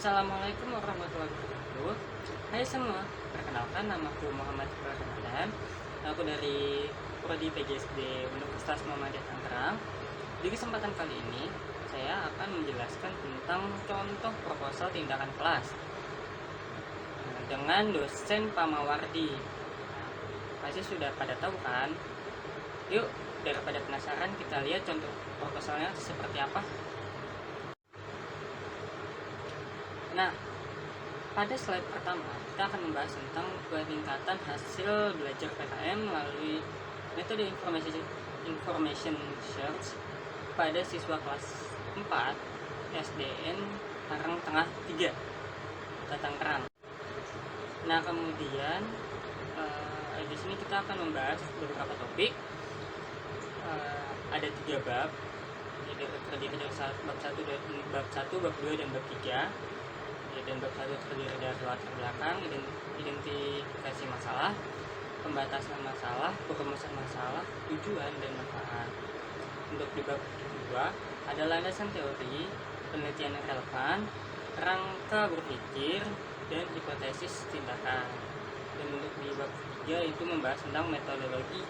Assalamualaikum warahmatullahi wabarakatuh. Hai semua, perkenalkan namaku Muhammad Iqbal Ramadan. Aku dari Prodi PGSD Universitas Muhammadiyah Tangerang. Di kesempatan kali ini, saya akan menjelaskan tentang contoh proposal tindakan kelas dengan dosen Pamawardi. Pasti sudah pada tahu kan? Yuk, daripada penasaran, kita lihat contoh proposalnya seperti apa. Nah, pada slide pertama, kita akan membahas tentang peningkatan hasil belajar PKM melalui metode information search pada siswa kelas 4 SDN Karang Tengah 3 Kota Tangerang. Nah, kemudian di sini kita akan membahas beberapa topik. Ada 3 bab, jadi terdiri dari bab 1, bab 2, dan bab 3. Dan bab 1 terdiri dari latar belakang, identifikasi masalah, pembatasan masalah, perumusan masalah, tujuan, dan manfaat. Untuk di bab 2 ada landasan teori, penelitian yang relevan, kerangka berpikir, dan hipotesis tindakan. Dan untuk di bab 3 itu membahas tentang metodologi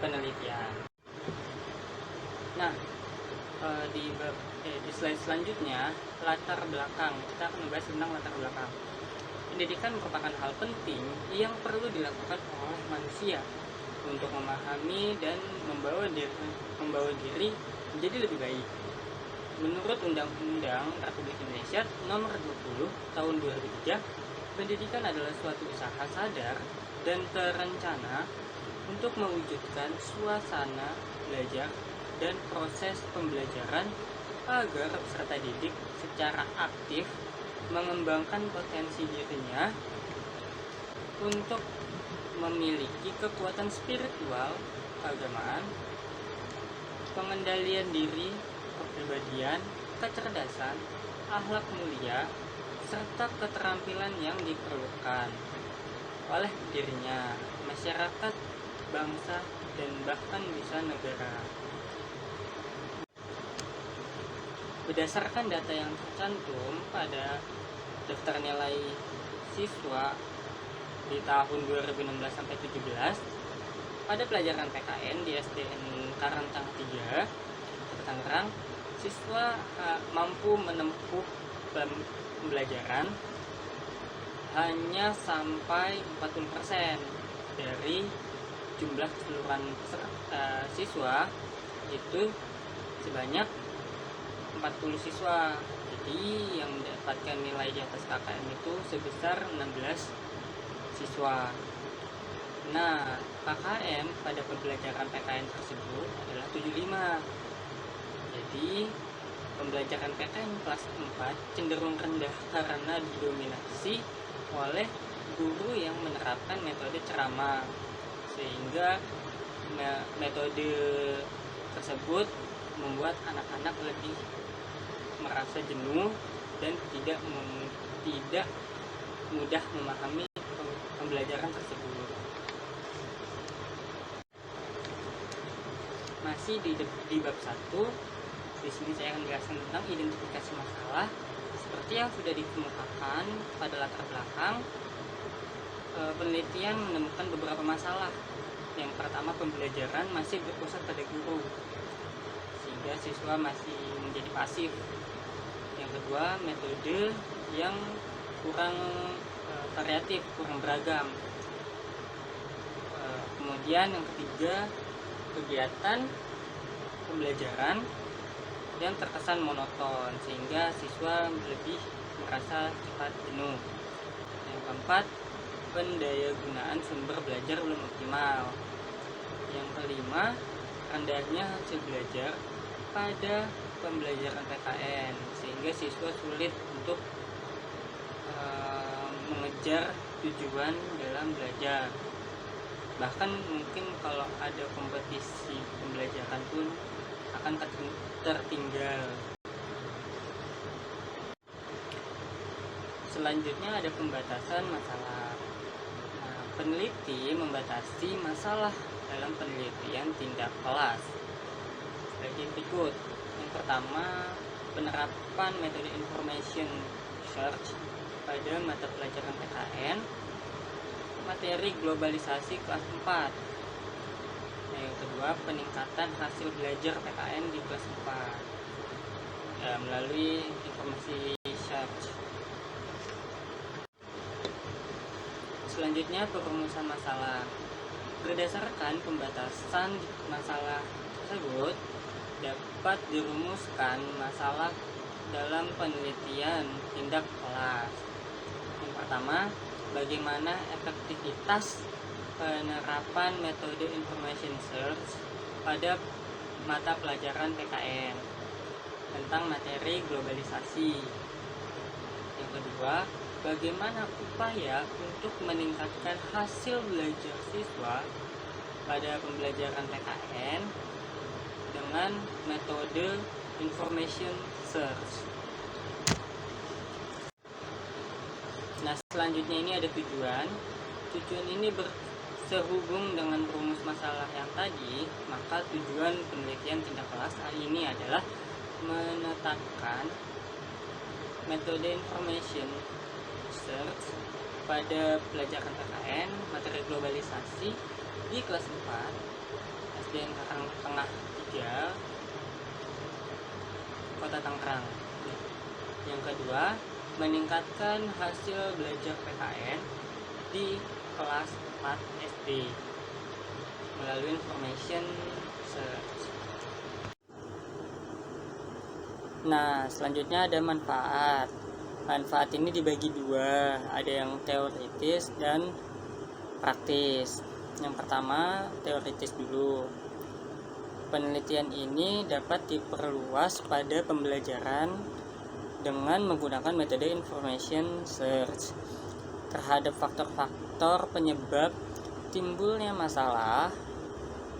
penelitian. Nah, di slide selanjutnya, latar belakang. Kita akan membahas tentang latar belakang. Pendidikan merupakan hal penting yang perlu dilakukan oleh manusia untuk memahami dan membawa diri menjadi lebih baik. Menurut Undang-Undang Republik Indonesia Nomor 20 Tahun 2003, pendidikan adalah suatu usaha sadar dan terencana untuk mewujudkan suasana belajar dan proses pembelajaran agar peserta didik secara aktif mengembangkan potensi dirinya untuk memiliki kekuatan spiritual, keagamaan, pengendalian diri, kepribadian, kecerdasan, akhlak mulia, serta keterampilan yang diperlukan oleh dirinya, masyarakat, bangsa, dan bahkan bisa negara. Berdasarkan data yang tercantum pada daftar nilai siswa di tahun 2016-17 pada pelajaran PKN di SDN Karang Tengah 3 Kota Tangerang, siswa mampu menempuh pembelajaran hanya sampai 40% dari jumlah keseluruhan siswa, itu sebanyak 40 siswa. Jadi yang mendapatkan nilai di atas KKM itu sebesar 16 siswa. Nah, KKM pada pembelajaran PKN tersebut adalah 75. Jadi pembelajaran PKN kelas 4 cenderung rendah karena didominasi oleh guru yang menerapkan metode ceramah, sehingga metode tersebut membuat anak-anak lebih merasa jenuh dan tidak mudah memahami pembelajaran tersebut. Masih di bab 1, di sini saya akan menjelaskan tentang identifikasi masalah. Seperti yang sudah dikemukakan pada latar belakang, penelitian menemukan beberapa masalah. Yang pertama, pembelajaran masih berpusat pada guru, sehingga siswa masih menjadi pasif. Yang kedua, metode yang kurang variatif, kurang beragam. Kemudian yang ketiga, kegiatan pembelajaran yang terkesan monoton, sehingga siswa lebih merasa cepat jenuh. Yang keempat, pendayagunaan sumber belajar belum optimal. Yang kelima, rendahnya hasil belajar pada pembelajaran PKN, sehingga siswa sulit untuk mengejar tujuan dalam belajar. Bahkan mungkin kalau ada kompetisi pembelajaran pun akan tertinggal. Selanjutnya ada pembatasan masalah. Nah, peneliti membatasi masalah dalam penelitian tindak kelas sebagai berikut. Yang pertama, penerapan metode information Search pada mata pelajaran PKN materi globalisasi kelas 4. Nah, yang kedua, peningkatan hasil belajar PKN di kelas 4 melalui informasi search. Selanjutnya, perumusan masalah. Berdasarkan pembatasan masalah tersebut, dapat dirumuskan masalah dalam penelitian tindak kelas. Yang pertama, bagaimana efektivitas penerapan metode information search pada mata pelajaran PKN tentang materi globalisasi. Yang kedua, bagaimana upaya untuk meningkatkan hasil belajar siswa pada pembelajaran PKN dengan metode information search. Nah, selanjutnya ini ada tujuan. Tujuan ini sehubung dengan rumus masalah yang tadi, maka tujuan penelitian tindak kelas ini adalah menetapkan metode information search pada pelajaran PKN materi globalisasi di kelas 4 SDN Karangtengah 3 Kota Tangerang. Yang kedua, meningkatkan hasil belajar PKN di kelas 4 SD melalui information search. Nah, selanjutnya ada manfaat. Manfaat ini dibagi dua, ada yang teoritis dan praktis. Yang pertama, teoritis dulu. Penelitian ini dapat diperluas pada pembelajaran dengan menggunakan metode information search terhadap faktor-faktor penyebab timbulnya masalah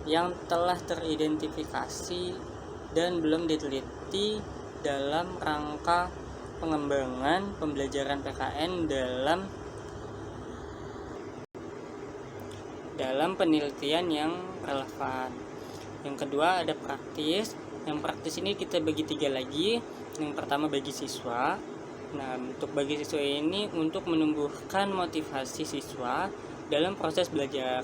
yang telah teridentifikasi dan belum diteliti dalam rangka pengembangan pembelajaran PKN dalam penelitian yang relevan. Yang kedua ada praktis. Yang praktis ini kita bagi 3 lagi. Yang pertama bagi siswa. Nah, untuk bagi siswa ini untuk menumbuhkan motivasi siswa dalam proses belajar.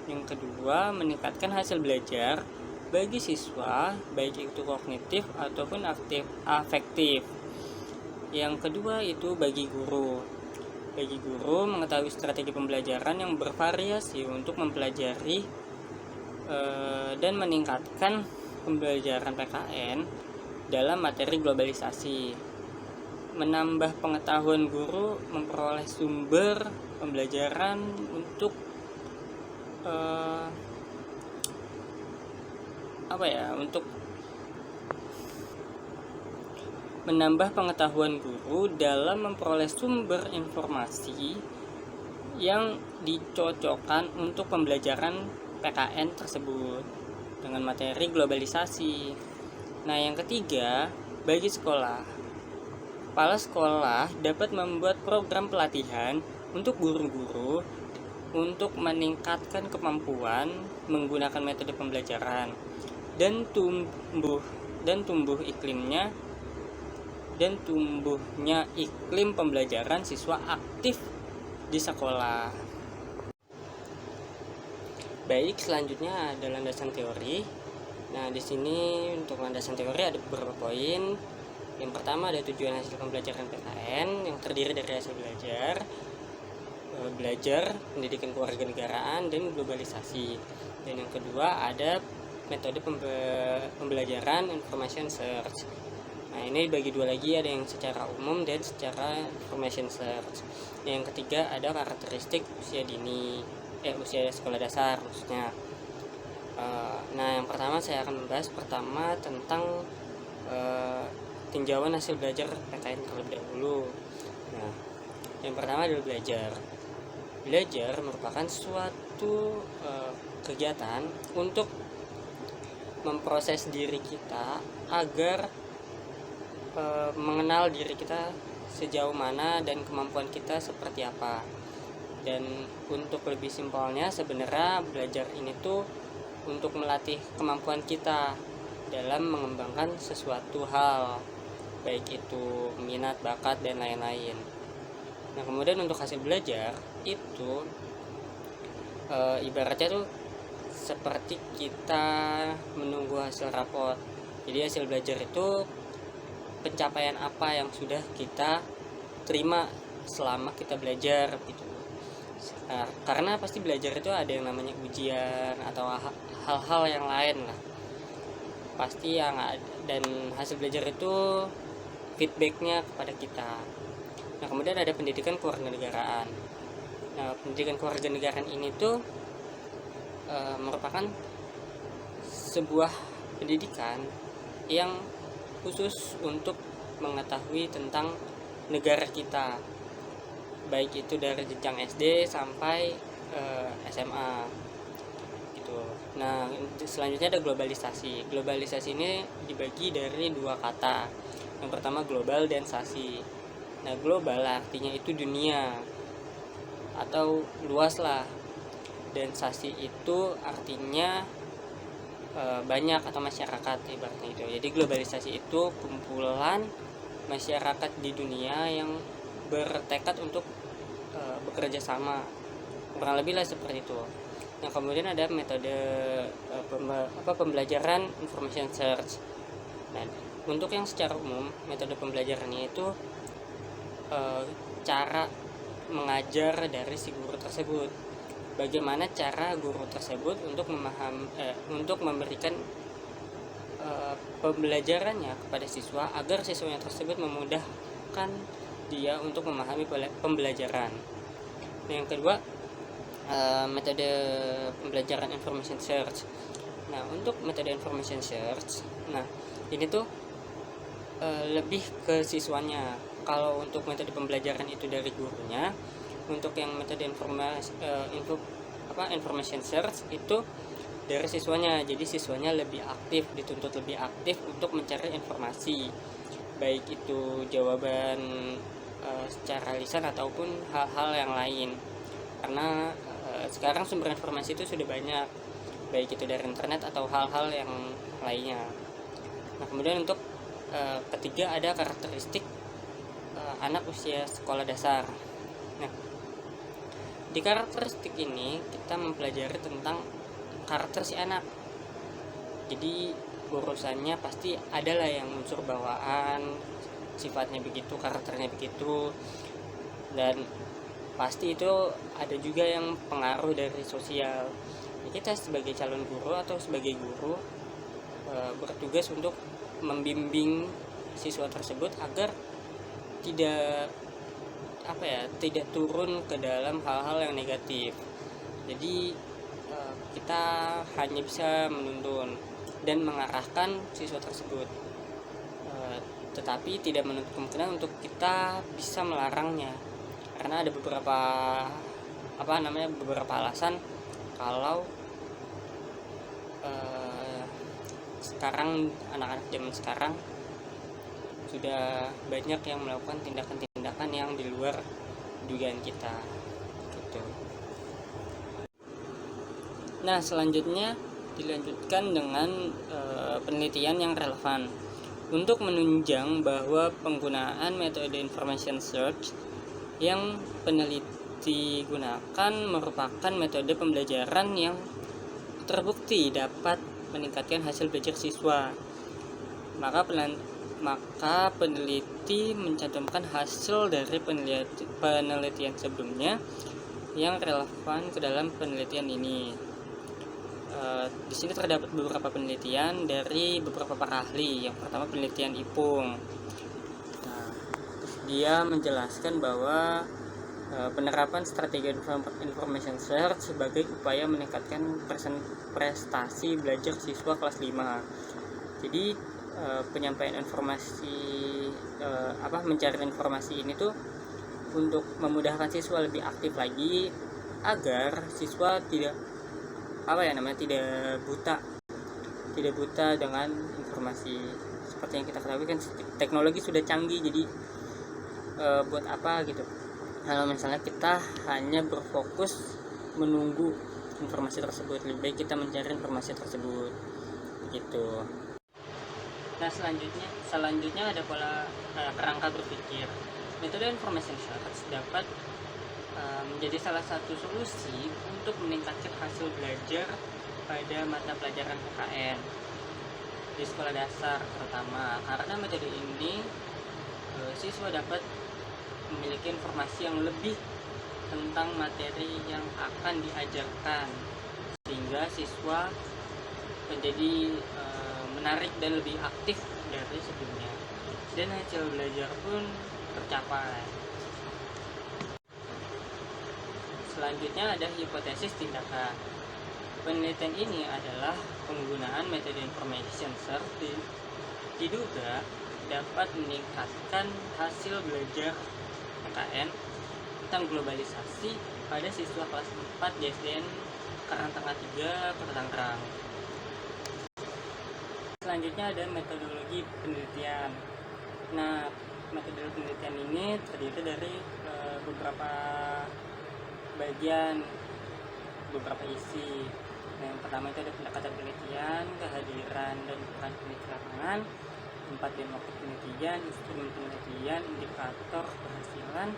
Yang kedua, meningkatkan hasil belajar bagi siswa, baik itu kognitif ataupun afektif. Yang kedua itu bagi guru. Bagi guru mengetahui strategi pembelajaran yang bervariasi untuk mempelajari dan meningkatkan pembelajaran PKN dalam materi globalisasi. Menambah pengetahuan guru memperoleh sumber pembelajaran untuk untuk menambah pengetahuan guru dalam memperoleh sumber informasi yang dicocokkan untuk pembelajaran PKN tersebut dengan materi globalisasi. Nah, yang ketiga, bagi sekolah. Kepala sekolah dapat membuat program pelatihan untuk guru-guru untuk meningkatkan kemampuan menggunakan metode pembelajaran dan tumbuhnya iklim pembelajaran siswa aktif di sekolah. Baik, selanjutnya ada landasan teori. Nah, di sini untuk landasan teori ada beberapa poin. Yang pertama ada tujuan hasil pembelajaran PKN yang terdiri dari hasil belajar, pendidikan kewarganegaraan dan globalisasi. Dan yang kedua ada metode pembelajaran information search. Nah, ini bagi dua lagi, ada yang secara umum dan secara information search. Yang ketiga ada karakteristik usia dini, usia sekolah dasar maksudnya. Nah, yang pertama saya akan membahas tentang tinjauan hasil belajar PKN terlebih dahulu. Nah, yang pertama adalah belajar. Belajar merupakan suatu kegiatan untuk memproses diri kita agar mengenal diri kita sejauh mana dan kemampuan kita seperti apa. Dan untuk lebih simpelnya, sebenarnya belajar ini tuh untuk melatih kemampuan kita dalam mengembangkan sesuatu hal. baik itu minat, bakat, dan lain-lain. Nah, kemudian untuk hasil belajar itu ibaratnya tuh seperti kita menunggu hasil rapot. Jadi hasil belajar itu pencapaian apa yang sudah kita terima selama kita belajar gitu. Nah, karena pasti belajar itu ada yang namanya ujian atau hal-hal yang lain lah pasti yang ada, dan hasil belajar itu feedbacknya kepada kita. Nah, kemudian ada pendidikan kewarganegaraan. Nah, pendidikan kewarganegaraan ini tuh merupakan sebuah pendidikan yang khusus untuk mengetahui tentang negara kita, baik itu dari jenjang SD sampai SMA gitu. Nah, selanjutnya ada globalisasi. Globalisasi ini dibagi dari dua kata. Yang pertama global dan sasi. Nah, global artinya itu dunia atau luas lah, dan sasi itu artinya banyak atau masyarakat ibaratnya itu. Jadi globalisasi itu kumpulan masyarakat di dunia yang bertekad untuk bekerja sama, kurang lebih lah seperti itu. Nah, kemudian ada metode pembelajaran information search. Nah, untuk yang secara umum metode pembelajarannya itu cara mengajar dari si guru tersebut. Bagaimana cara guru tersebut untuk untuk memberikan pembelajarannya kepada siswa agar siswanya tersebut memudahkan dia untuk memahami pembelajaran. Nah, yang kedua metode pembelajaran information search. Nah, untuk metode information search, nah ini tuh lebih ke siswanya. Kalau untuk metode pembelajaran itu dari gurunya, untuk yang metode information search itu dari siswanya. Jadi siswanya lebih aktif, dituntut lebih aktif untuk mencari informasi, baik itu jawaban secara lisan ataupun hal-hal yang lain. Karena sekarang sumber informasi itu sudah banyak, baik itu dari internet atau hal-hal yang lainnya. Nah, kemudian untuk ketiga ada karakteristik anak usia sekolah dasar. Nah, di karakteristik ini kita mempelajari tentang karakter si anak. Jadi urusannya pasti adalah yang unsur bawaan, sifatnya begitu, karakternya begitu, dan pasti itu ada juga yang pengaruh dari sosial. Kita sebagai calon guru atau sebagai guru bertugas untuk membimbing siswa tersebut agar tidak turun ke dalam hal-hal yang negatif. Jadi kita hanya bisa menuntun dan mengarahkan siswa tersebut, tetapi tidak menutup kemungkinan untuk kita bisa melarangnya, karena ada beberapa alasan kalau sekarang anak-anak zaman sekarang sudah banyak yang melakukan tindakan-tindakan yang di luar dugaan kita gitu. Nah, selanjutnya dilanjutkan dengan penelitian yang relevan untuk menunjang bahwa penggunaan metode information search yang peneliti gunakan merupakan metode pembelajaran yang terbukti dapat meningkatkan hasil belajar siswa. Maka peneliti mencantumkan hasil dari penelitian sebelumnya yang relevan ke dalam penelitian ini. Di sini terdapat beberapa penelitian dari beberapa para ahli. Yang pertama penelitian Ipung. Nah, dia menjelaskan bahwa penerapan strategi information search sebagai upaya meningkatkan prestasi belajar siswa kelas 5. Jadi penyampaian informasi mencari informasi ini tuh untuk memudahkan siswa lebih aktif lagi agar siswa tidak buta dengan informasi. Seperti yang kita ketahui kan teknologi sudah canggih, jadi buat apa gitu kalau misalnya kita hanya berfokus menunggu informasi tersebut, lebih baik kita mencari informasi tersebut gitu. Nah, selanjutnya ada pola kerangka berpikir. Metode information science dapat menjadi salah satu solusi untuk meningkatkan hasil belajar pada mata pelajaran PKN di sekolah dasar terutama, karena metode ini siswa dapat memiliki informasi yang lebih tentang materi yang akan diajarkan, sehingga siswa menjadi menarik dan lebih aktif dari sebelumnya, dan hasil belajar pun tercapai. Selanjutnya ada hipotesis tindakan. Penelitian ini adalah penggunaan metode information search diduga dapat meningkatkan hasil belajar PKN tentang globalisasi pada siswa kelas 4 di SDN Karangtengah 3, Kota Tangerang. Selanjutnya ada metodologi penelitian. Nah, metode penelitian ini terdiri dari beberapa bagian, beberapa isi. Yang pertama itu ada pendekatan penelitian, kehadiran dan peran peneliti lapangan, tempat dan waktu penelitian, instrumen penelitian, indikator keberhasilan,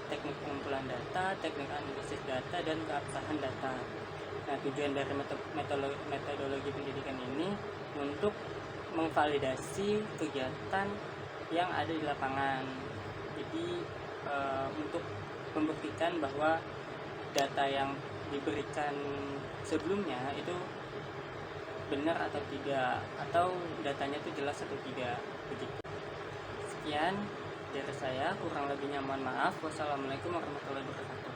teknik pengumpulan data, teknik analisis data, dan keabsahan data. Nah, tujuan dari metodologi pendidikan ini untuk memvalidasi kegiatan yang ada di lapangan. Jadi untuk membuktikan bahwa data yang diberikan sebelumnya itu benar atau tidak, atau datanya itu jelas atau tidak, begitu. Sekian dari saya, kurang lebihnya mohon maaf. Wassalamualaikum warahmatullahi wabarakatuh.